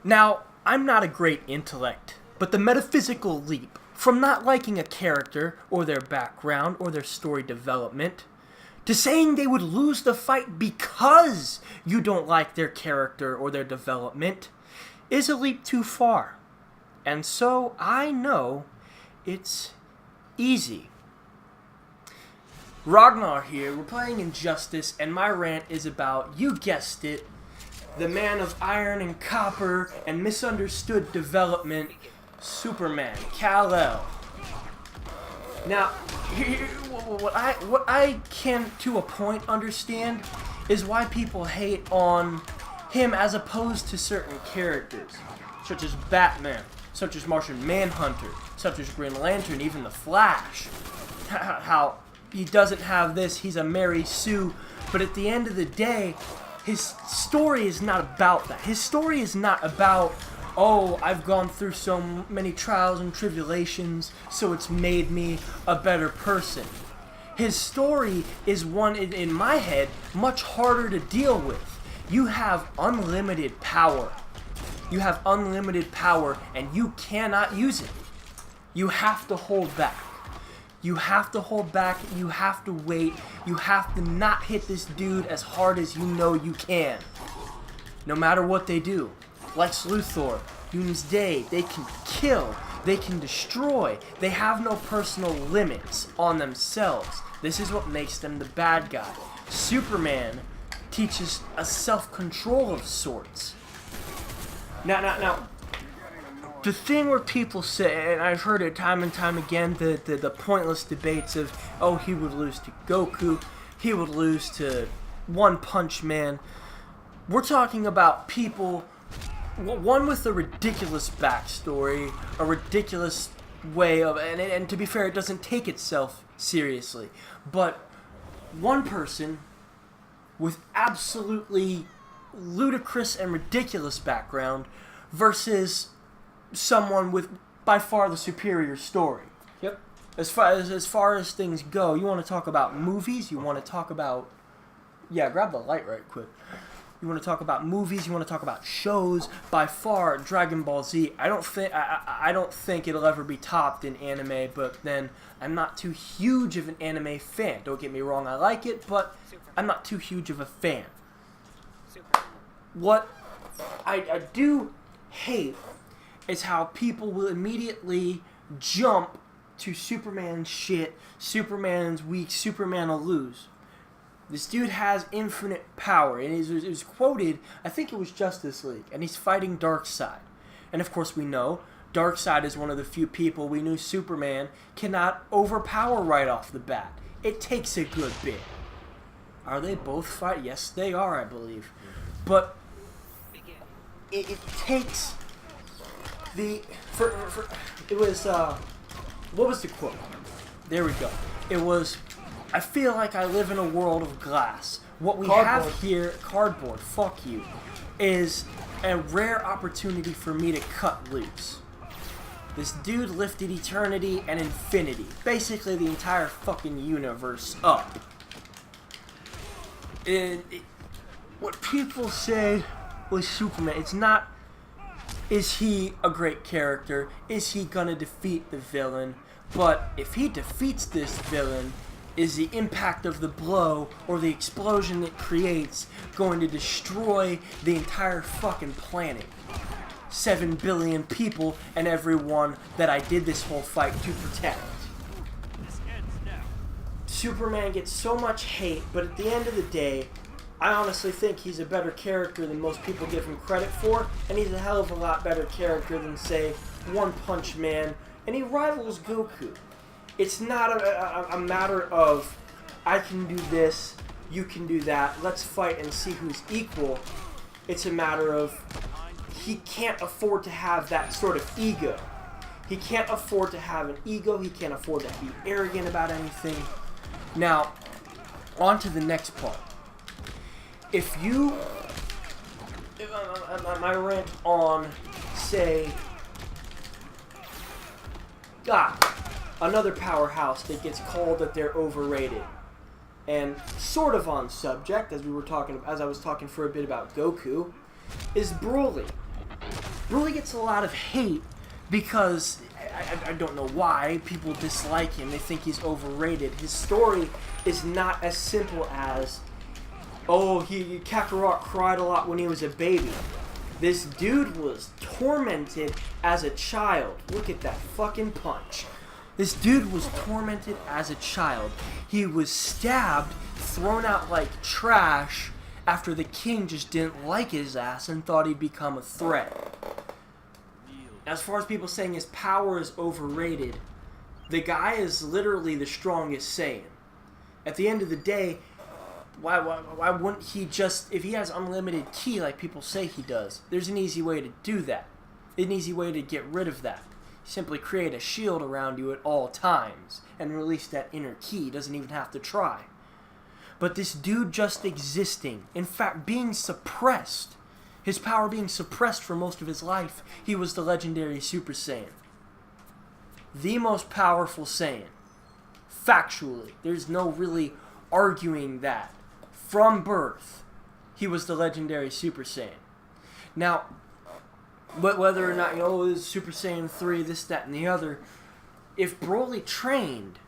Now, I'm not a great intellect, but the metaphysical leap from not liking a character or their background or their story development to saying they would lose the fight because you don't like their character or their development is a leap too far. And so I know it's easy. Ragnar here, we're playing Injustice, and my rant is about, you guessed it, the man of iron and copper and misunderstood development, Superman, Kal-El. Now, what I can, to a point, understand is why people hate on him as opposed to certain characters, such as Batman, such as Martian Manhunter, such as Green Lantern, even the Flash. How he doesn't have this, he's a Mary Sue, but at the end of the day, his story is not about that. His story is not about, oh, I've gone through so many trials and tribulations, so it's made me a better person. His story is one, in my head, much harder to deal with. You have unlimited power. You have unlimited power, and you cannot use it. You have to hold back. You have to hold back, you have to wait, you have to not hit this dude as hard as you know you can. No matter what they do. Lex Luthor, Doomsday, they can kill, they can destroy, they have no personal limits on themselves. This is what makes them the bad guy. Superman teaches a self-control of sorts. Now, the thing where people say, and I've heard it time and time again, the pointless debates of, oh, he would lose to Goku, he would lose to One Punch Man. We're talking about people, one with a ridiculous backstory, a ridiculous way of, and to be fair, it doesn't take itself seriously, but one person with absolutely ludicrous and ridiculous background versus someone with by far the superior story. Yep. As far as things go, you want to talk about movies, you want to talk about, yeah, grab the light right quick. You want to talk about movies, you want to talk about shows, by far Dragon Ball Z. I don't think it'll ever be topped in anime, but then I'm not too huge of an anime fan. Don't get me wrong, I like it, but I'm not too huge of a fan. What I do hate is how people will immediately jump to Superman's shit, Superman's weak, Superman will lose. This dude has infinite power, and it was quoted, I think it was Justice League, and he's fighting Darkseid. And of course we know, Darkseid is one of the few people we knew Superman cannot overpower right off the bat. It takes a good bit. Are they both fight? Yes, they are, I believe. But it takes it was, what was the quote? There we go. It was, I feel like I live in a world of glass. What we have here, cardboard, fuck you, is a rare opportunity for me to cut loose. This dude lifted eternity and infinity. Basically the entire fucking universe up. What people say was Superman, it's not, is he a great character? Is he gonna defeat the villain? But if he defeats this villain, is the impact of the blow or the explosion it creates going to destroy the entire fucking planet? 7 billion people and everyone that I did this whole fight to protect. Superman gets so much hate, but at the end of the day, I honestly think he's a better character than most people give him credit for, and he's a hell of a lot better character than, say, One Punch Man, and he rivals Goku. It's not a matter of, I can do this, you can do that, let's fight and see who's equal. It's a matter of, he can't afford to have that sort of ego. He can't afford to have an ego, he can't afford to be arrogant about anything. Now, on to the next part. If my rant on, say, another powerhouse that gets called that they're overrated, and sort of on subject, as I was talking for a bit about Goku, is Broly. Broly gets a lot of hate because I don't know why people dislike him. They think he's overrated. His story is not as simple as, oh, Kakarot cried a lot when he was a baby. This dude was tormented as a child. Look at that fucking punch. This dude was tormented as a child. He was stabbed, thrown out like trash after the king just didn't like his ass and thought he'd become a threat. As far as people saying his power is overrated, the guy is literally the strongest Saiyan. At the end of the day, why wouldn't he just, if he has unlimited ki like people say he does, there's an easy way to do that. An easy way to get rid of that. Simply create a shield around you at all times and release that inner ki. Doesn't even have to try. But this dude just existing, in fact being suppressed, his power being suppressed for most of his life, he was the legendary Super Saiyan. The most powerful Saiyan. Factually. There's no really arguing that. From birth, he was the legendary Super Saiyan. Now, but whether or not, it was Super Saiyan 3, this, that, and the other, if Broly trained,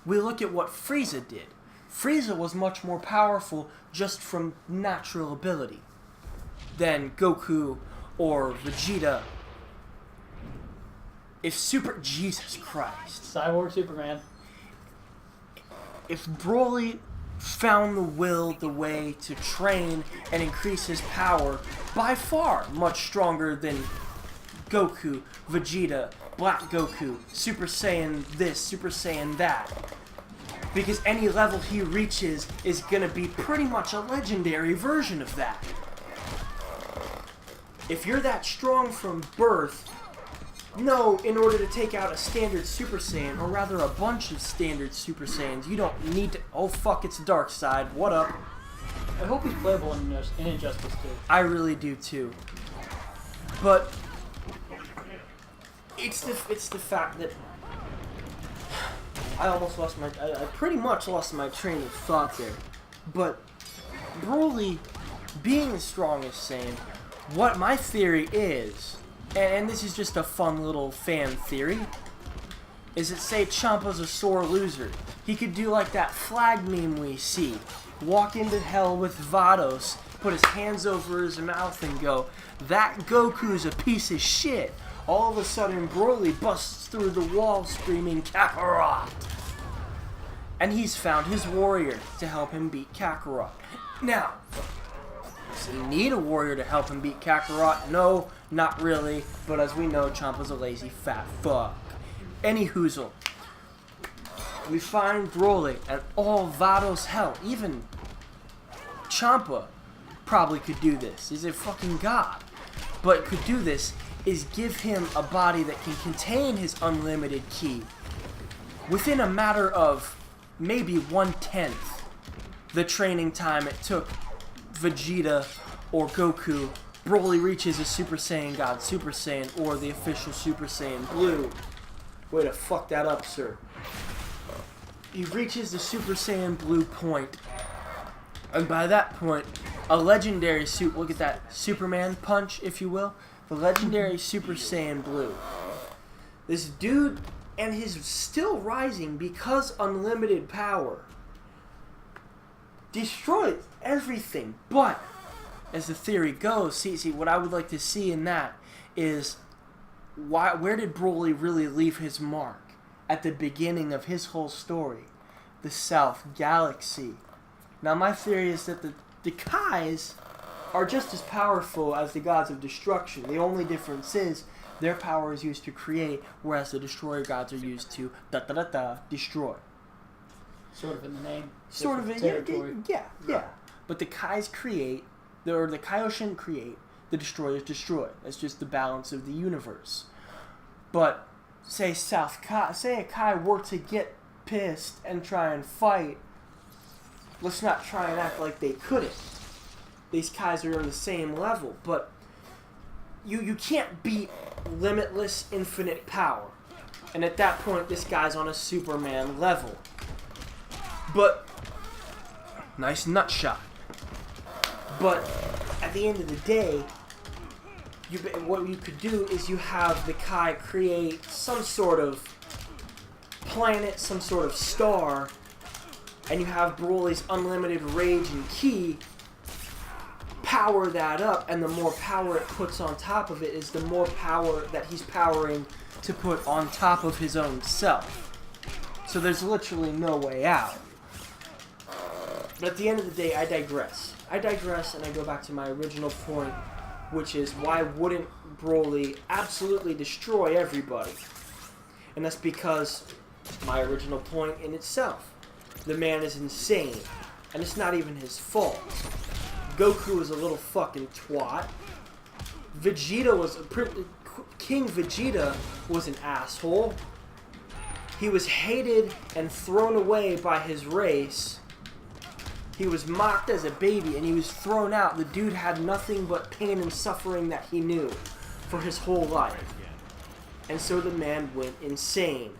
we look at what Frieza did. Frieza was much more powerful just from natural ability than Goku or Vegeta. Jesus Christ. Cyborg Superman. If Broly found the way to train and increase his power, by far much stronger than Goku, Vegeta, Black Goku, Super Saiyan this, Super Saiyan that. Because any level he reaches is going to be pretty much a legendary version of that. If you're that strong from birth, no, in order to take out a standard Super Saiyan, or rather a bunch of standard Super Saiyans, you don't need to... Oh fuck, it's Dark Side. What up? I hope he's playable in Injustice too. I really do too. But it's the fact that I almost lost my... I pretty much lost my train of thought there. But Broly being the strongest Saiyan, what my theory is, and this is just a fun little fan theory, is that say Champa's a sore loser. He could do like that flag meme we see. Walk into hell with Vados, put his hands over his mouth and go, that Goku's a piece of shit. All of a sudden Broly busts through the wall screaming Kakarot. And he's found his warrior to help him beat Kakarot. Now, does he need a warrior to help him beat Kakarot? No, not really. But as we know, Champa's a lazy fat fuck. Any hoozle. We find Broly and all Vados hell. Even Champa probably could do this. He's a fucking god. But could do this is give him a body that can contain his unlimited ki within a matter of maybe 1/10 the training time it took Vegeta or Goku. Broly reaches a Super Saiyan God, Super Saiyan, or the official Super Saiyan Blue. Way to fuck that up, sir. He reaches the Super Saiyan Blue point, and by that point, a legendary suit. Look at that Superman punch, if you will. The legendary Super Saiyan Blue. This dude, and he's still rising because unlimited power, destroys everything. But as the theory goes, see, what I would like to see in that is where did Broly really leave his mark at the beginning of his whole story? The South Galaxy. Now my theory is that the Kais are just as powerful as the gods of destruction. The only difference is their power is used to create, whereas the destroyer gods are used to destroy. Sort of in the name. Sort of in yeah. But the Kais create, or the Kaioshin create, the destroyers destroy. That's just the balance of the universe. But say a Kai were to get pissed and try and fight, let's not try and act like they couldn't. These Kais are on the same level, but you can't beat limitless infinite power. And at that point, this guy's on a Superman level. But nice nut shot. But at the end of the day, what you could do is you have the Kai create some sort of planet, some sort of star, and you have Broly's unlimited rage and ki power that up, and the more power it puts on top of it is the more power that he's powering to put on top of his own self. So there's literally no way out. But at the end of the day, I digress. I digress and I go back to my original point, which is why wouldn't Broly absolutely destroy everybody? And that's because my original point in itself. The man is insane, and it's not even his fault. Goku is a little fucking twat. King Vegeta was an asshole. He was hated and thrown away by his race. He was mocked as a baby, and he was thrown out. The dude had nothing but pain and suffering that he knew for his whole life. And so the man went insane.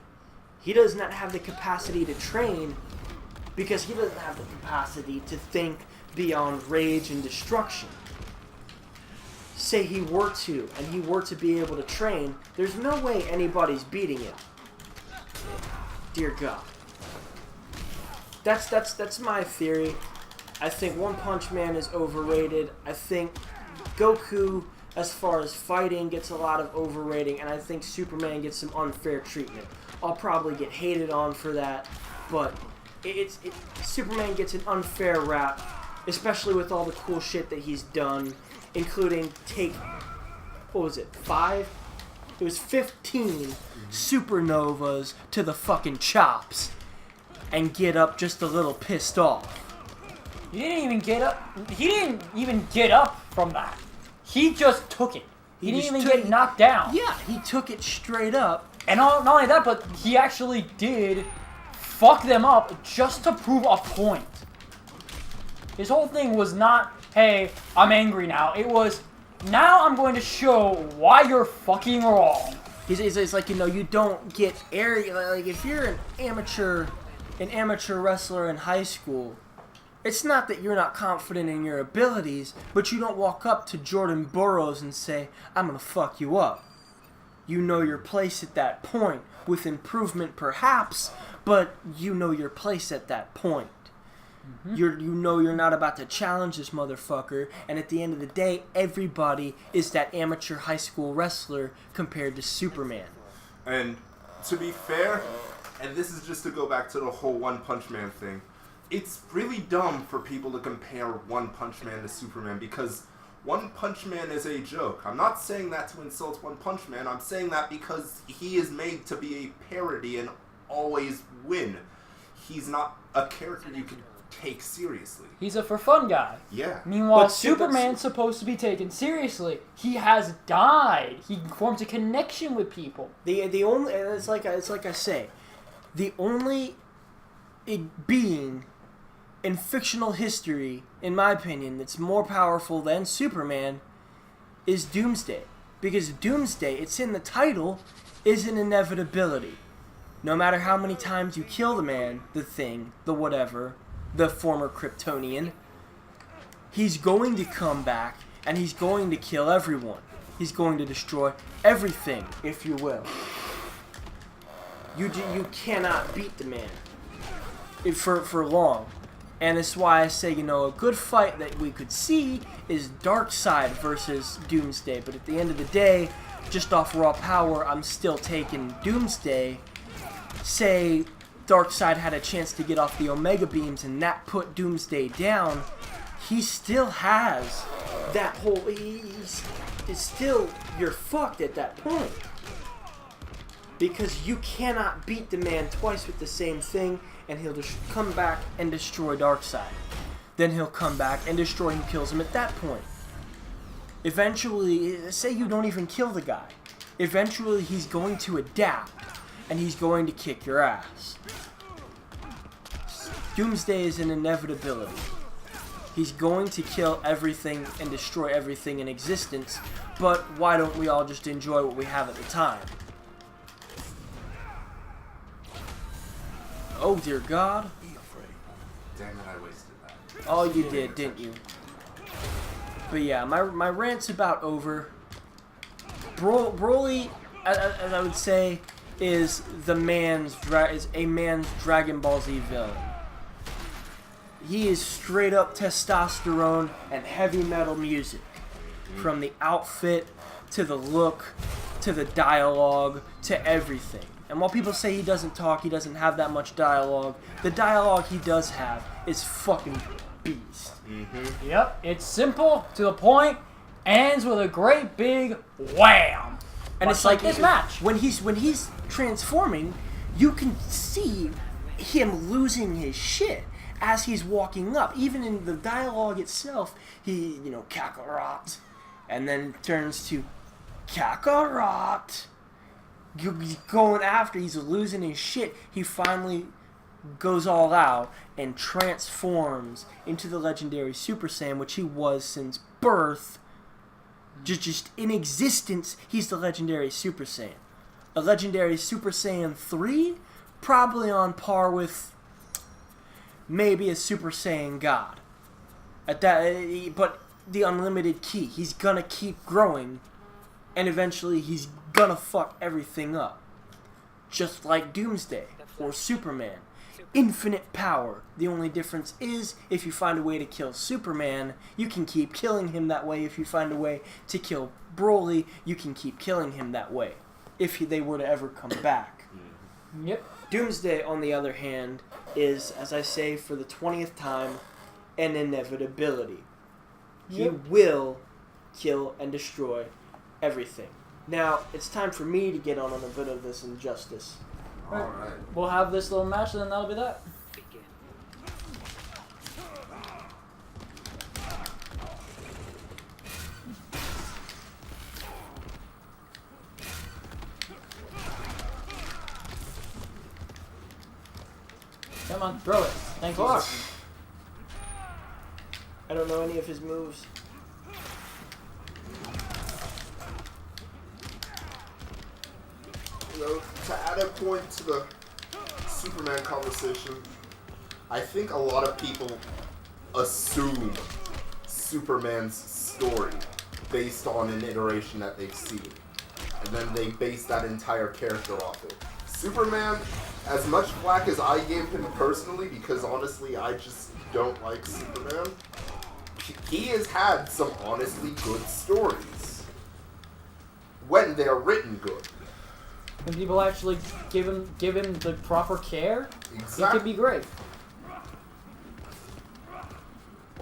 He does not have the capacity to train because he doesn't have the capacity to think beyond rage and destruction. Say he were to, and he were to be able to train, there's no way anybody's beating him. Dear God. That's my theory. I think One Punch Man is overrated. I think Goku, as far as fighting, gets a lot of overrating, and I think Superman gets some unfair treatment. I'll probably get hated on for that, but Superman gets an unfair rap, especially with all the cool shit that he's done, including what was it, 5? It was 15 supernovas to the fucking chops and get up just a little pissed off. He didn't even get up from that. He just took it. He didn't even get knocked down. Yeah, he took it straight up. And not only that, but he actually did fuck them up just to prove a point. His whole thing was not, hey, I'm angry now. It was, now I'm going to show why you're fucking wrong. It's like, you don't get airy. Like, if you're an amateur wrestler in high school, it's not that you're not confident in your abilities, but you don't walk up to Jordan Burroughs and say, I'm going to fuck you up. You know your place at that point, with improvement perhaps, but you know your place at that point. Mm-hmm. You know you're not about to challenge this motherfucker, and at the end of the day, everybody is that amateur high school wrestler compared to Superman. And to be fair, and this is just to go back to the whole One Punch Man thing, it's really dumb for people to compare One Punch Man to Superman because One Punch Man is a joke. I'm not saying that to insult One Punch Man. I'm saying that because he is made to be a parody and always win. He's not a character you can take seriously. He's a for fun guy. Yeah. Meanwhile, Superman's supposed to be taken seriously. He has died. He forms a connection with people. The only it's like I say, the only being in fictional history, in my opinion, that's more powerful than Superman is Doomsday. Because Doomsday, it's in the title, is an inevitability. No matter how many times you kill the man, the thing, the whatever, the former Kryptonian, he's going to come back and he's going to kill everyone. He's going to destroy everything, if you will. You cannot beat the man for long. And that's why I say, a good fight that we could see is Darkseid versus Doomsday. But at the end of the day, just off raw power, I'm still taking Doomsday. Say Darkseid had a chance to get off the Omega Beams and that put Doomsday down. He still has that whole... It's still... You're fucked at that point. Because you cannot beat the man twice with the same thing, and he'll just come back and destroy Darkseid. Then he'll come back and destroy him, kills him at that point. Eventually, say you don't even kill the guy. Eventually, he's going to adapt, and he's going to kick your ass. Doomsday is an inevitability. He's going to kill everything and destroy everything in existence, but why don't we all just enjoy what we have at the time? Oh dear God. Damn it, I wasted that. Oh, you did, didn't you? But yeah, my rant's about over. Broly, as I would say, is a man's Dragon Ball Z villain. He is straight up testosterone and heavy metal music, from the outfit to the look to the dialogue to everything. And while people say he doesn't talk, he doesn't have that much dialogue, the dialogue he does have is fucking beast. Yep, it's simple, to the point, ends with a great big wham. And it's like this match. When he's transforming, you can see him losing his shit as he's walking up. Even in the dialogue itself, he, Kakarot, and then turns to Kakarot. Going after, he's losing his shit. He finally goes all out and transforms into the legendary Super Saiyan, which he was since birth. Just in existence, he's the legendary Super Saiyan. A legendary Super Saiyan 3, probably on par with maybe a Super Saiyan God. But the unlimited ki, he's gonna keep growing, and eventually he's gonna fuck everything up. Just like Doomsday or Superman. Infinite power. The only difference is, if you find a way to kill Superman, you can keep killing him that way. If you find a way to kill Broly, you can keep killing him that way. If they were to ever come back. Yep. Doomsday, on the other hand, is, as I say for the 20th time, an inevitability. He will kill and destroy everything. Now, it's time for me to get on a bit of this injustice. Alright. We'll have this little match, and then that'll be that. Come on, throw it. Thank you. Fuck. I don't know any of his moves. To add a point to the Superman conversation, I think a lot of people assume Superman's story based on an iteration that they've seen. And then they base that entire character off it. Superman, as much flack as I gave him personally, because honestly I just don't like Superman, he has had some honestly good stories. When they're written good. When people actually give him the proper care, Exactly. it could be great.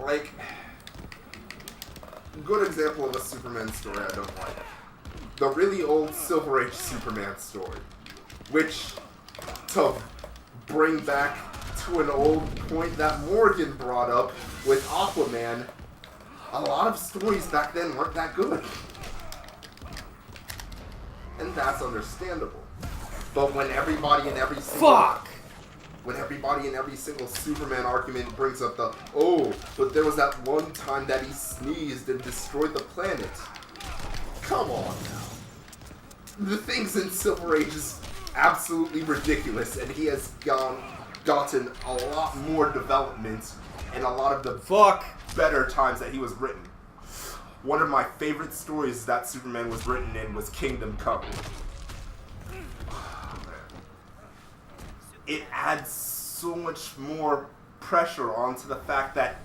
Like, good example of a Superman story I don't like. The really old Silver Age Superman story. Which, to bring back to an old point that Morgan brought up with Aquaman, a lot of stories back then weren't that good. And that's understandable. But when everybody in every single Superman argument brings up but there was that one time that he sneezed and destroyed the planet. Come on now. The things in Silver Age is absolutely ridiculous, and he has gotten a lot more development and a lot of the better times that he was written. One of my favorite stories that Superman was written in was Kingdom Come. It adds so much more pressure onto the fact that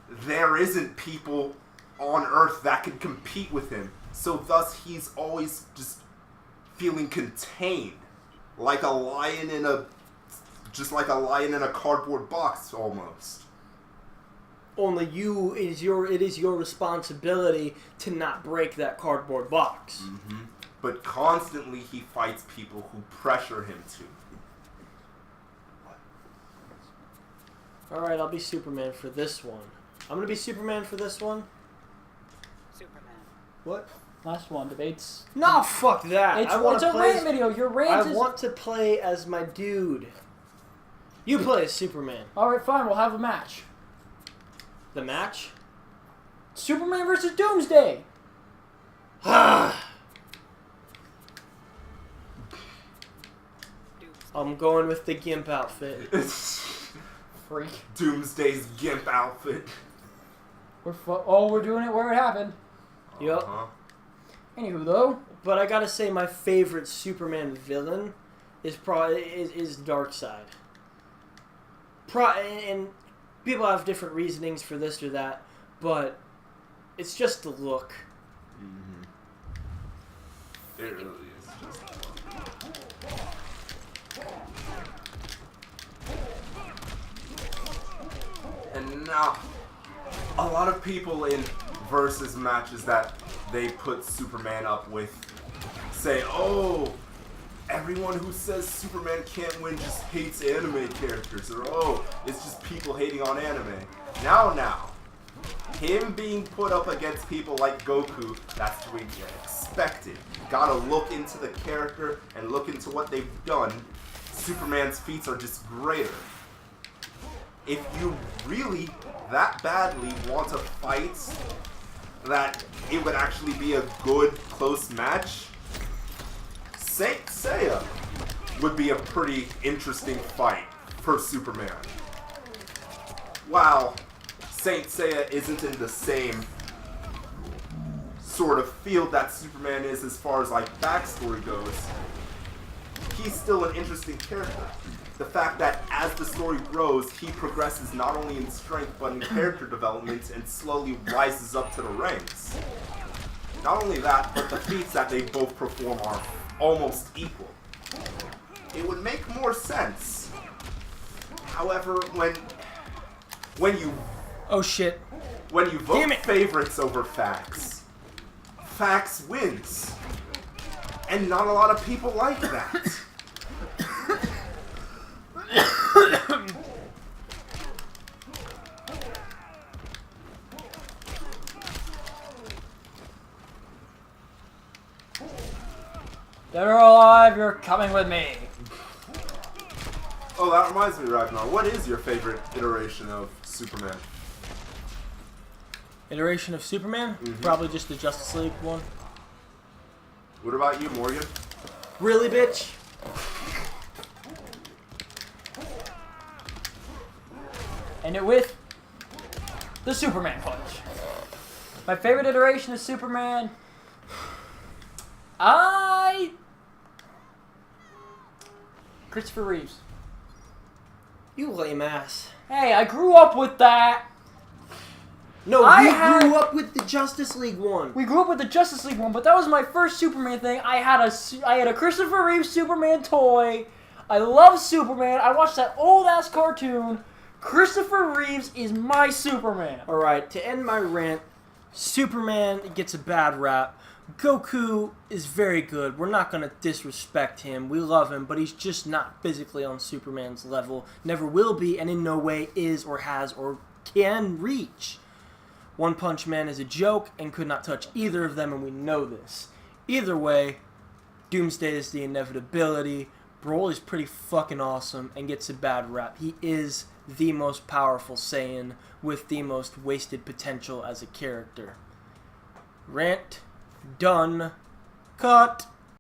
there isn't people on Earth that can compete with him. So thus he's always just feeling contained, like a lion in a cardboard box almost. Only it is your responsibility to not break that cardboard box. Mm-hmm. But constantly he fights people who pressure him to. Alright, I'll be Superman for this one. I'm gonna be Superman for this one. Superman. What? Last one, debates. No, fuck that. It's a rant video. Your rant is... I want to play as my dude. You play as Superman. Alright, fine. We'll have a match. The match? Superman versus Doomsday. I'm going with the Gimp outfit. Freak. Doomsday's Gimp outfit. We're doing it where it happened. Yup. Uh-huh. Anywho, though, But I gotta say, my favorite Superman villain is probably is Darkseid. And people have different reasonings for this or that, but it's just the look. Mm-hmm. It really is just. And now, a lot of people in versus matches that they put Superman up with say, "Oh, everyone who says Superman can't win just hates anime characters," or "Oh, it's just people hating on anime." Now, him being put up against people like Goku, that's to be expected. You gotta look into the character and look into what they've done. Superman's feats are just greater. If you really that badly want to fight that it would actually be a good close match, Saint Seiya would be a pretty interesting fight for Superman. While Saint Seiya isn't in the same sort of field that Superman is as far as like backstory goes, he's still an interesting character. The fact that as the story grows, he progresses not only in strength but in character development and slowly rises up to the ranks. Not only that, but the feats that they both perform are almost equal. It would make more sense. However, when you Oh shit. vote favorites over facts, facts wins. And not a lot of people like that. dead or alive, you're coming with me. Oh, that reminds me, Ragnar. What is your favorite iteration of Superman? Iteration of Superman? Mhm. Probably just the Justice League one. What about you, Morgan? Really, bitch? End it with the Superman punch. My favorite iteration of Superman. Christopher Reeves. You lame ass. Hey, I grew up with that. No, I you had- grew up with the Justice League one. We grew up with the Justice League one, but that was my first Superman thing. I had a Christopher Reeve Superman toy. I love Superman. I watched that old ass cartoon. Christopher Reeves is my Superman. Alright, to end my rant, Superman gets a bad rap. Goku is very good. We're not going to disrespect him. We love him, but he's just not physically on Superman's level. Never will be, and in no way is or has or can reach. One Punch Man is a joke and could not touch either of them, and we know this. Either way, Doomsday is the inevitability. Broly is pretty fucking awesome and gets a bad rap. He is the most powerful Saiyan with the most wasted potential as a character. Rant done. Cut.